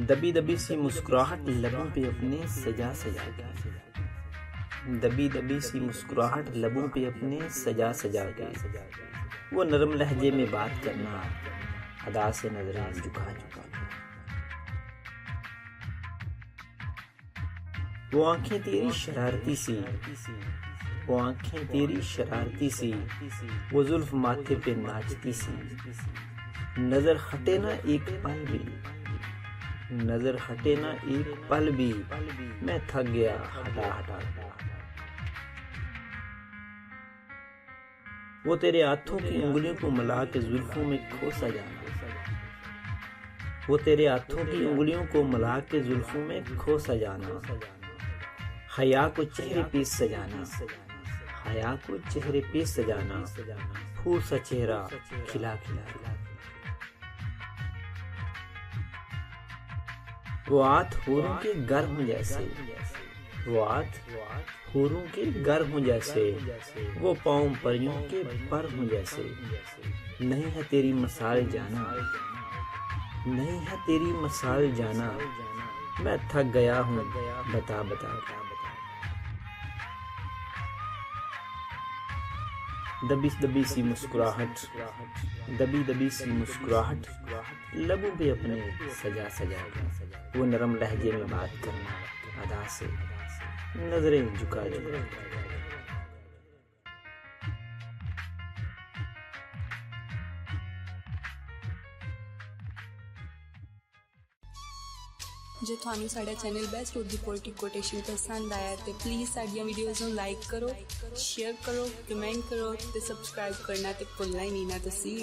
दबी दबी सी मुस्कुराहट लबों पे अपने सजा सजा के, दबी दबी सी मुस्कुराहट लबों पे अपने सजा सजा के, वो नरम लहजे में बात करना, अदा से नजरें झुका झुका के। वो आंखें तेरी शरारती सी, वो आंखें तेरी शरारती सी, वो जुल्फ माथे पे नाचती सी। नजर हटे ना एक पल भी, नजर हटे ना एक पल भी, मैं थक गया हटा हटा हटा। वो तेरे हाथों की उंगलियों को मिला के जुल्फों में खो सजाना, वो तेरे हाथों की उंगलियों को मिला के जुल्फों में खो सजाना। हया को चेहरे पे सजाना, हया को चेहरे पे सजाना, फूल सा चेहरा खिला खिला। वो हाथ हूरों के गर्म जैसे, वो हाथ हूरों के गर्म जैसे, वो पाँव परियों के पर हूँ जैसे। नहीं है तेरी मसाल जाना, नहीं है तेरी मसाल जाना, मैं थक गया हूँ बता बता। दबी दबी सी मुस्कुराहट, दबी दबी सी मुस्कुराहट लबों पे अपने सजा सजा के, वो नरम लहजे में बात करना, अदा से नजरें झुका झुका। जो थानू साडा channel best of the poetic quotation पसंद आया तो प्लीज़ साडियां वीडियोज़ नूं लाइक करो, शेयर करो, कमेंट करो ते सब्सक्राइब करना ते भुलना ही नहीं ना तुसी।